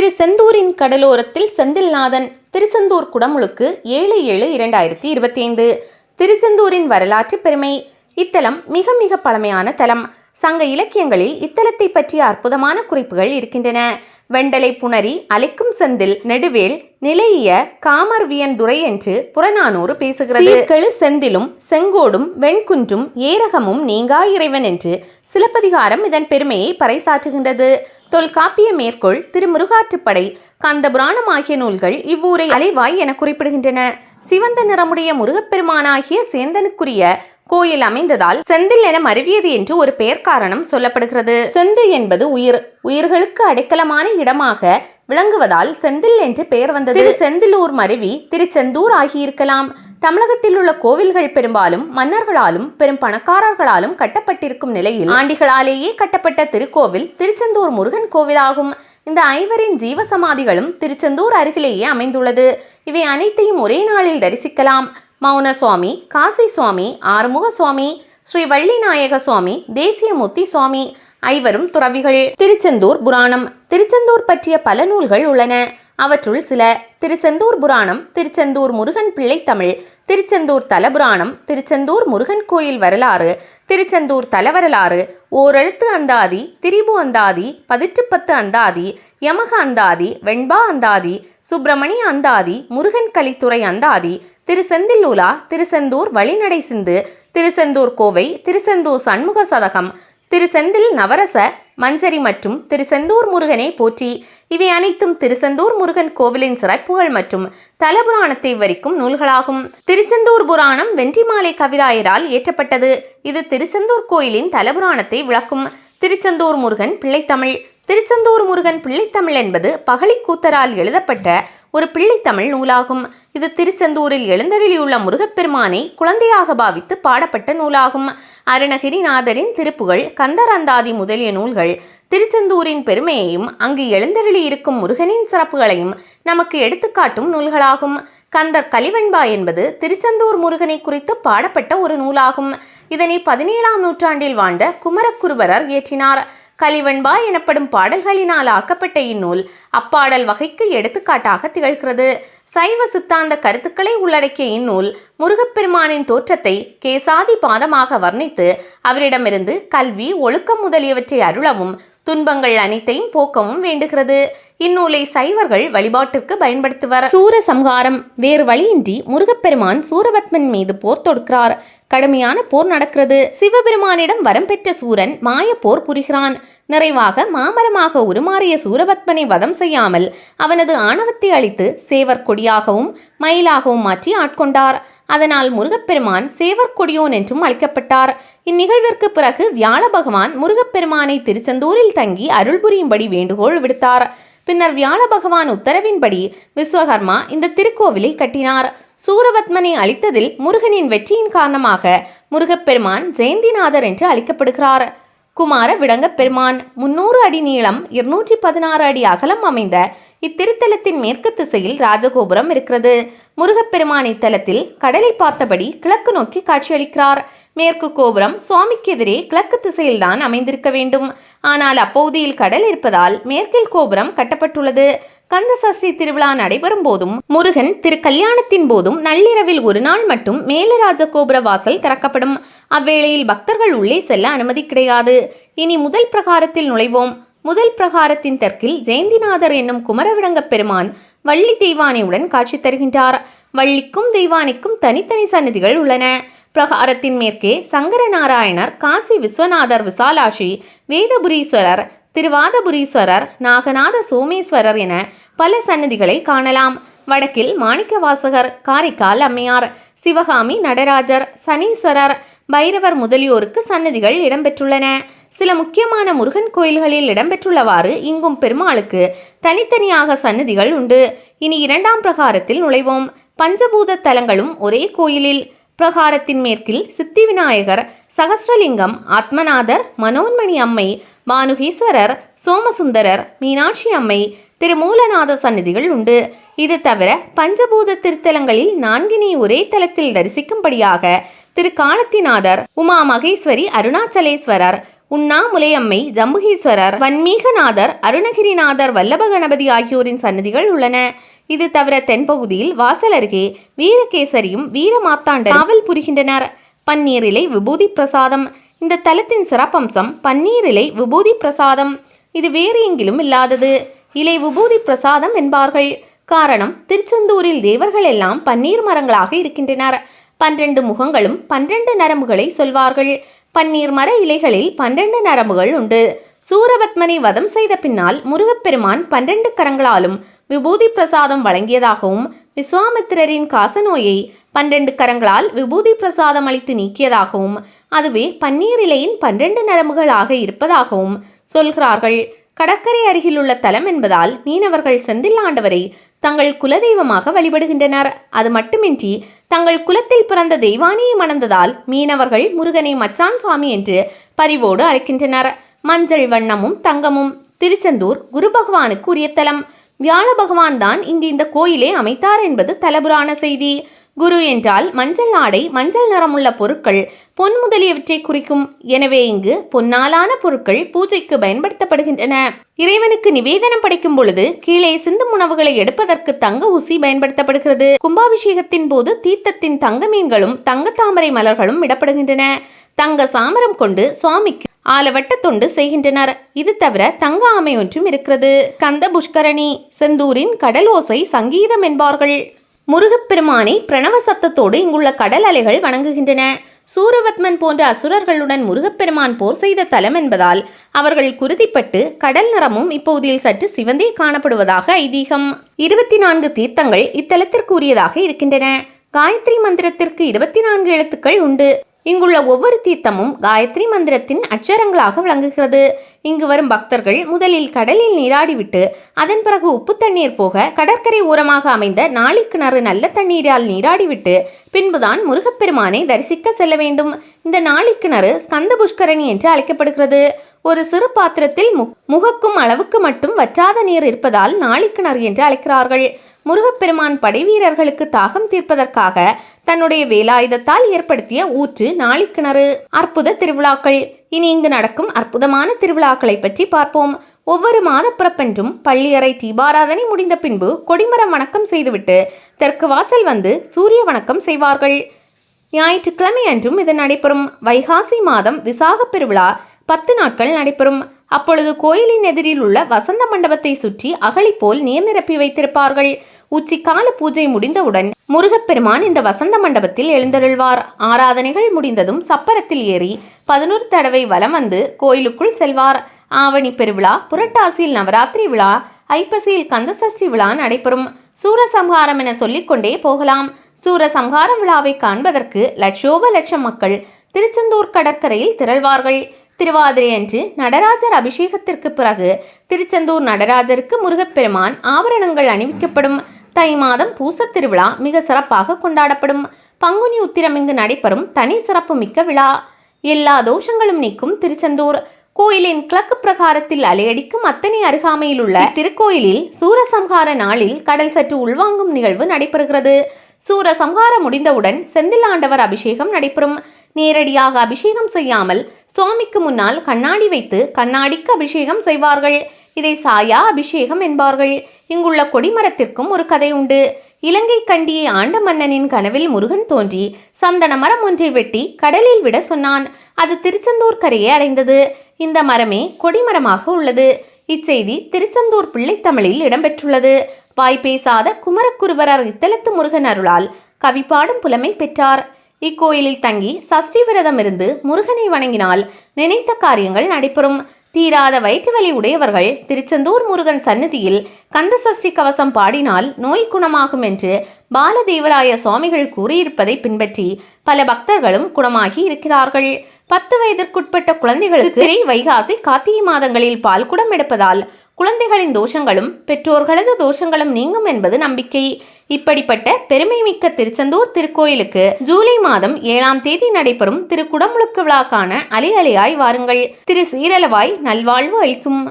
திருச்செந்தூரின் கடலோரத்தில் செந்தில்நாதன். திருச்செந்தூர் குடமுழுக்கு 7/7/2025. திருச்செந்தூரின் வரலாற்று பெருமை. இத்தலம் மிக மிக பழமையான தலம். சங்க இலக்கியங்களில் இத்தலத்தை பற்றிய அற்புதமான குறிப்புகள் இருக்கின்றன. வெண்டலை புணரி அலைக்கும் செந்தில் நெடுவேல் நிலைய காமர்வியன் துறை என்று புறநானூறு பேசுகிறது. சீர்கெழு செந்திலும் செங்கோடும் வெண்குன்றும் ஏரகமும் நீங்கா இறைவன் என்று சிலப்பதிகாரம் இதன் பெருமையை பறைசாற்றுகின்றது. தொல்காப்பிய மேற்கோள், திருமுருகாற்றுப்படை, கந்தபுராணம் ஆகிய நூல்கள் இவ்வூரை அலைவாய் என குறிப்பிடுகின்றன. சிவந்த நிறமுடைய முருகப்பெருமானாகிய சேந்தனுக்குரிய கோயில் அமைந்ததால் செந்தில் என மருவியது என்று ஒரு பெயர் காரணம் சொல்லப்படுகிறது. செந்து என்பது உயிர், உயிர்களுக்கு அடைக்கலமான இடமாக விளங்குவதால் செந்தில் என்று பெயர் வந்தது. செந்திலூர் மருவி திருச்செந்தூர் ஆகியிருக்கலாம். தமிழகத்தில் உள்ள கோவில்கள் பெரும்பாலும் மன்னர்களாலும் பெரும் பணக்காரர்களாலும் கட்டப்பட்டிருக்கும் நிலையில் ஆண்டிகளாலேயே கட்டப்பட்ட திருக்கோவில் திருச்செந்தூர் முருகன் கோவிலாகும். இந்த ஐவரின் ஜீவசமாதிகளும் திருச்செந்தூர் அருகிலேயே அமைந்துள்ளது. இவை அனைத்தையும் ஒரே நாளில் தரிசிக்கலாம். மௌன சுவாமி, காசி சுவாமி, ஆறுமுக சுவாமி, ஸ்ரீ வள்ளிநாயக சுவாமி, தேசியமூர்த்தி சுவாமி ஐவரும் துறவிகள். திருச்செந்தூர் புராணம். திருச்செந்தூர் பற்றிய பல நூல்கள் உள்ளன. அவற்றுள் சில: திருச்செந்தூர் புராணம், திருச்செந்தூர் முருகன் பிள்ளைத்தமிழ், திருச்செந்தூர் தலபுராணம், திருச்செந்தூர் முருகன் கோயில் வரலாறு, திருச்செந்தூர் தலவரலாறு, ஓரெழுத்து அந்தாதி, திரிபு அந்தாதி, 18 அந்தாதி, யமக அந்தாதி, வெண்பா அந்தாதி, சுப்பிரமணிய அந்தாதி, முருகன் கலித்துறை அந்தாதி, திருச்செந்தில்லூலா, திருச்செந்தூர் வழிநடை சிந்து, திருச்செந்தூர் கோவை, திருச்செந்தூர் சண்முக சதகம், திருச்செந்தில் நவரச மஞ்சரி மற்றும் திருச்செந்தூர் முருகனை போற்றி. இவை அனைத்தும் திருச்செந்தூர் முருகன் கோவிலின் சிறப்புகள் மற்றும் தலபுராணத்தை விவரிக்கும் நூல்களாகும். திருச்செந்தூர் புராணம் வென்றிமாலை கவிராயரால் இயற்றப்பட்டது. இது திருச்செந்தூர் கோயிலின் தலபுராணத்தை விளக்கும். திருச்செந்தூர் முருகன் பிள்ளைத்தமிழ். திருச்செந்தூர் முருகன் பிள்ளைத்தமிழ் என்பது பகழி கூத்தரால் எழுதப்பட்ட ஒரு பிள்ளைத்தமிழ் நூலாகும். இது திருச்செந்தூரில் எழுந்தருளியுள்ள முருகப்பெருமானை குழந்தையாக பாவித்து பாடப்பட்ட நூலாகும். அருணகிரிநாதரின் திருப்புகழ், கந்தர் அந்தாதி முதலிய நூல்கள் திருச்செந்தூரின் பெருமையையும் அங்கு எழுந்தருளி இருக்கும் முருகனின் சிறப்புகளையும் நமக்கு எடுத்துக்காட்டும் நூல்களாகும். கந்தர் கலிவெண்பா என்பது திருச்செந்தூர் முருகனை குறித்து பாடப்பட்ட ஒரு நூலாகும். இதனை 17ஆம் நூற்றாண்டில் வாழ்ந்த குமரகுருபரர் இயற்றினார். கலிவெண்பா எனப்படும் பாடல்களினால் ஆக்கப்பட்ட இந்நூல் அப்பாடல் வகைக்கு எடுத்துக்காட்டாக திகழ்கிறது. சைவ சித்தாந்த கருத்துக்களை உள்ளடக்கிய இந்நூல் முருகப்பெருமானின் தோற்றத்தை கேசாதி பாதமாக வர்ணித்து அவரிடமிருந்து கல்வி, ஒழுக்கம் முதலியவற்றை அருளவும் துன்பங்கள் அனைத்தையும் போக்கவும் வேண்டுகிறது. இந்நூலை சைவர்கள் வழிபாட்டிற்கு பயன்படுத்துவர். சூரசம்ஹாரம். வேறு வழியின்றி முருகப்பெருமான் சூரபத்மன் மீது போர் தொடுக்கிறார். கடுமையான போர் நடக்கிறது. சிவபெருமானிடம் வரம் பெற்ற சூரன் மாய போர் புரிகிறான். நிறைவாக மாமரமாக உருமாறிய சூரபத்மனை வதம் செய்யாமல் அவனது ஆணவத்தை அழித்து சேவர் கொடியாகவும் மயிலாகவும் மாற்றி ஆட்கொண்டார். அதனால் முருகப்பெருமான் சேவர் கொடியோன் என்றும் அழைக்கப்பட்டார். இந்நிகழ்விற்கு பிறகு வியாழ பகவான் முருகப்பெருமானை திருச்செந்தூரில் தங்கி அருள் புரியும்படி வேண்டுகோள் விடுத்தார். பின்னர் வியாழ பகவான் உத்தரவின்படி விஸ்வகர்மா இந்த திருக்கோவிலை கட்டினார். சூரபத்மனை அழித்ததில் முருகனின் வெற்றியின் காரணமாக முருகப்பெருமான் ஜெயந்திநாதர் என்று அழைக்கப்படுகிறார். குமார விடங்கப் பெருமான். 300 அடி நீளம், 216 அடி அகலம் அமைந்த இத்திருத்தலத்தின் மேற்கு திசையில் ராஜகோபுரம் இருக்கிறது. முருகப்பெருமான் இத்தலத்தில் கடலை பார்த்தபடி கிழக்கு நோக்கி காட்சியளிக்கிறார். மேற்கு கோபுரம் சுவாமிக்கு எதிரே கிழக்கு திசையில்தான் அமைந்திருக்க வேண்டும். ஆனால் அப்பகுதியில் கடல் இருப்பதால் மேற்கில் கோபுரம் கட்டப்பட்டுள்ளது. கந்த சஷ்டி திருவிழா நடைபெறும் போதும் முருகன் திருக்கல்யாணத்தின் போதும் நள்ளிரவில் ஒரு நாள் மட்டும் மேலராஜ கோபுர வாசல் திறக்கப்படும். அவ்வேளையில் பக்தர்கள் உள்ளே செல்ல அனுமதி கிடையாது. இனி முதல் பிரகாரத்தில் நுழைவோம். முதல் பிரகாரத்தின் தெற்கில் ஜெயந்திநாதர் என்னும் குமரவிடங்கப் பெருமான் வள்ளி தெய்வானையுடன் காட்சி தருகின்றார். வள்ளிக்கும் தெய்வானைக்கும் தனித்தனி சன்னதிகள் உள்ளன. பிரகாரத்தின் மேற்கே சங்கரநாராயணர், காசி விஸ்வநாதர், விசாலாட்சி, வேதபுரீஸ்வரர், திருவாதபுரீஸ்வரர், நாகநாத சோமேஸ்வரர் என பல சன்னதிகளை காணலாம். வடக்கில் மாணிக்கவாசகர், காரைக்கால் அம்மையார், சிவகாமி, நடராஜர், சனீஸ்வரர், பைரவர் முதலியோருக்கு சன்னதிகள் இடம்பெற்றுள்ளன. சில முக்கியமான முருகன் கோயில்களில் இடம்பெற்றுள்ளவாறு இங்கும் பெருமாளுக்கு தனித்தனியாக சன்னதிகள் உண்டு. இனி 2ஆம் பிரகாரத்தில் நுழைவோம். பஞ்சபூத தலங்களும் ஒரே கோயிலில். பிரகாரத்தின் மேற்கில் சித்தி விநாயகர், சகஸ்ரலிங்கம், ஆத்மநாதர், மனோன்மணி அம்மை, பானுகீஸ்வரர், சோமசுந்தரர், மீனாட்சி அம்மை, திருமூலநாத சன்னதிகள் உண்டு. இது தவிர பஞ்சபூத திருத்தலங்களில் 4 ஒரே தலத்தில் தரிசிக்கும்படியாக திரு காலத்திநாதர், உமா மகேஸ்வரி, அருணாச்சலேஸ்வரர், உண்ணாமுலையம்மை, ஜம்புகீஸ்வரர், வன்மீகநாதர், அருணகிரிநாதர், வல்லப கணபதி ஆகியோரின் சன்னதிகள் உள்ளன. இது தவிர தென்பகுதியில் வாசல் அருகே வீரகேசரியும் வீரமார்த்தாண்டர் காவல் புரிகின்றனர். பன்னீர் இலை விபூதி பிரசாதம். இந்த தலத்தின் சிறப்பம்சம் பன்னீர் இலை விபூதி பிரசாதம். இது வேறு எங்கிலும் இல்லாதது. இலை விபூதி பிரசாதம் என்பார்கள். காரணம், திருச்செந்தூரில் தேவர்கள் எல்லாம் பன்னீர் மரங்களாக இருக்கின்றனர். 12 முகங்களும் 12 நரம்புகளை சொல்வார்கள். பன்னீர் மர இலைகளில் 12 நரம்புகள் உண்டு. சூரபத்மனை வதம் செய்த பின்னால் முருகப்பெருமான் 12 கரங்களாலும் விபூதி பிரசாதம் வழங்கியதாகவும், விஸ்வாமித்திரரின் காசநோயை 12 கரங்களால் விபூதி பிரசாதம் அளித்து நீக்கியதாகவும், அதுவே பன்னீர் இலையின் 12 நரம்புகளாக இருப்பதாகவும் சொல்கிறார்கள். கடற்கரை அருகில் உள்ள தலம் என்பதால் மீனவர்கள் செந்தில் ஆண்டவரை தங்கள் குலதெய்வமாக வழிபடுகின்றனர். அது மட்டுமின்றி தங்கள் குலத்தில் பிறந்த தெய்வானியை மணந்ததால் மீனவர்கள் முருகனை மச்சான் சாமி என்று பரிவோடு அழைக்கின்றனர். மஞ்சள் வண்ணமும் தங்கமும். திருச்செந்தூர் குரு பகவானுக்கு உரிய தலம். வியாழ பகவான் தான் இங்கு இந்த கோயிலை அமைத்தார் என்பது தலபுராண செய்தி. குரு என்றால் மஞ்சள் ஆடை, மஞ்சள் நிறமுள்ள பொருட்கள், பொன் முதலியவற்றை குறிக்கும். எனவே இங்கு பொன்னாலான பொருட்கள் பூஜைக்கு பயன்படுத்தப்படுகின்றன. இறைவனுக்கு நிவேதனம் படைக்கும் பொழுது கீழே சிந்தும் உணவுகளை எடுப்பதற்கு தங்க ஊசி பயன்படுத்தப்படுகிறது. கும்பாபிஷேகத்தின் போது தீர்த்தத்தின் தங்க மீன்களும் தங்க தாமரை மலர்களும் இடப்படுகின்றன. தங்க சாமரம் கொண்டு சுவாமிக்கு ஆலவட்ட தொண்டு செய்கின்றனர். இது தவிர தங்க ஆமை ஒன்றும் இருக்கிறது. ஸ்கந்த புஷ்கரணி. செந்தூரின் கடல் ஓசை சங்கீதம் என்பார்கள். முருகப்பெருமானை பிரணவ சத்தத்தோடு இங்குள்ள கடல் அலைகள் வணங்குகின்றன. சூரபத்மன் போன்ற அசுரர்களுடன் முருகப்பெருமான் போர் செய்த தலம் என்பதால் அவர்கள் குருதிப்பட்டு கடல் நிறமும் இப்பகுதியில் சற்று சிவந்தே காணப்படுவதாக ஐதீகம். 24 தீர்த்தங்கள் இத்தலத்திற்கு உரியதாக இருக்கின்றன. காயத்ரி மந்திரத்திற்கு 24 எழுத்துக்கள் உண்டு. இங்குள்ள ஒவ்வொரு தீர்த்தமும் காயத்ரி மந்திரத்தின் அட்சரங்களாக விளங்குகிறது. இங்கு வரும் பக்தர்கள் முதலில் கடலில் நீராடிவிட்டு அதன் பிறகு உப்பு தண்ணீர் போக கடற்கரை ஓரமாக அமைந்த நாளிக்கிணறு நல்ல தண்ணீரால் நீராடிவிட்டு பின்புதான் முருகப்பெருமானை தரிசிக்க செல்ல வேண்டும். இந்த நாளிக்கிணறு ஸ்கந்த புஷ்கரணி என்று அழைக்கப்படுகிறது. ஒரு சிறு பாத்திரத்தில் முகக்கும் அளவுக்கு மட்டும் வற்றாத நீர் இருப்பதால் நாளிக்கிணறு என்று அழைக்கிறார்கள். முருகப்பெருமான் படைவீரர்களுக்கு தாகம் தீர்ப்பதற்காக தன்னுடைய வேலாயுதத்தால் ஏற்படுத்திய ஊற்று நாளிக்கிணறு. அற்புத திருவிழாக்கள். இனி இங்கு நடக்கும் அற்புதமான திருவிழாக்களை பற்றி பார்ப்போம். ஒவ்வொரு மாதப்பிறப்பென்றும் பள்ளியறை தீபாராதனை முடிந்த பின்பு கொடிமரம் வணக்கம் செய்துவிட்டு தெற்கு வாசல் வந்து சூரிய வணக்கம் செய்வார்கள். ஞாயிற்றுக்கிழமை அன்றும் இது நடைபெறும். வைகாசி மாதம் விசாக பெருவிழா 10 நாட்கள் நடைபெறும். அப்பொழுது கோயிலின் எதிரில் உள்ள வசந்த மண்டபத்தை சுற்றி அகழி போல் நீர் நிரப்பி வைத்திருப்பார்கள். உச்சிக்கால பூஜை முடிந்தவுடன் முருகப்பெருமான் இந்த வசந்த மண்டபத்தில் எழுந்தருள்வார். ஆராதனைகள் முடிந்ததும் சப்பரத்தில் ஏறி 11 தடவை வலம் வந்து கோயிலுக்குள் செல்வார். ஆவணி பெருவிழா, புரட்டாசியில் நவராத்திரி விழா, ஐப்பசியில் கந்தசஷ்டி விழா நடைபெறும். சூரசம்ஹாரம் என சொல்லிக்கொண்டே போகலாம். சூரசம்ஹார விழாவை காண்பதற்கு லட்சோப லட்சம் மக்கள் திருச்செந்தூர் கடற்கரையில் திரள்வார்கள். திருவாதிரை அன்று நடராஜர் அபிஷேகத்திற்கு பிறகு திருச்செந்தூர் நடராஜருக்கு முருகப்பெருமான் ஆபரணங்கள் அணிவிக்கப்படும். தை மாதம் பூசத் திருவிழா மிக சிறப்பாக கொண்டாடப்படும். பங்குனி உத்திரம் இங்கு நடைபெறும் தனி சிறப்பு மிக்க விழா. எல்லா தோஷங்களும் நீக்கும் திருச்செந்தூர். கோயிலின் கிழக்கு பிரகாரத்தில் அலையடிக்கும் அத்தனை அருகாமையில் உள்ள திருக்கோயிலில் சூரசம்ஹார நாளில் கடல் சற்று உள்வாங்கும் நிகழ்வு நடைபெறுகிறது. சூரசம்ஹாரம் முடிந்தவுடன் செந்தில் ஆண்டவர் அபிஷேகம் நடைபெறும். நேரடியாக அபிஷேகம் செய்யாமல் சுவாமிக்கு முன்னால் கண்ணாடி வைத்து கண்ணாடிக்கு அபிஷேகம் செய்வார்கள். இதை சாயா அபிஷேகம் என்பார்கள். இங்குள்ள கொடிமரத்திற்கும் ஒரு கதை உண்டு. இலங்கை கண்டியை ஆண்ட மன்னனின் கனவில் முருகன் தோன்றி சந்தன மரம் ஒன்றை வெட்டி கடலில் விட சொன்னான். அது திருச்செந்தூர் கரையை அடைந்தது. இந்த மரமே கொடிமரமாக உள்ளது. இச்செய்தி திருச்செந்தூர் பிள்ளைத்தமிழில் இடம்பெற்றுள்ளது. வாய் பேசாத குமரக்குருவரர் இத்தலத்து முருகன் அருளால் கவிப்பாடும் புலமை பெற்றார். இக்கோயிலில் தங்கி சஷ்டி விரதம் இருந்து முருகனை வணங்கினால் நினைத்த காரியங்கள் நடைபெறும். தீராத வயிற்று வலி உடையவர்கள் திருச்செந்தூர் முருகன் சந்நிதியில் கந்த சஷ்டி கவசம் பாடினால் நோய் குணமாகும் என்று பாலதேவராய சுவாமிகள் கூறியிருப்பதை பின்பற்றி பல பக்தர்களும் குணமாகி இருக்கிறார்கள். 10 வயதிற்குட்பட்ட குழந்தைகளுக்கு வைகாசி கார்த்திகை மாதங்களில் பால் குடம் எடுப்பதால் குழந்தைகளின் தோஷங்களும் பெற்றோர்களது தோஷங்களும் நீங்கும் என்பது நம்பிக்கை. இப்படிப்பட்ட பெருமை மிக்க திருச்செந்தூர் திருக்கோயிலுக்கு ஜூலை மாதம் 7ஆம் தேதி நடைபெறும் திருக்குடமுழுக்கு விழா காண அலை அலையாய் வாருங்கள். திரு சீரலவாய் நல்வாழ்வு அளிக்கும்.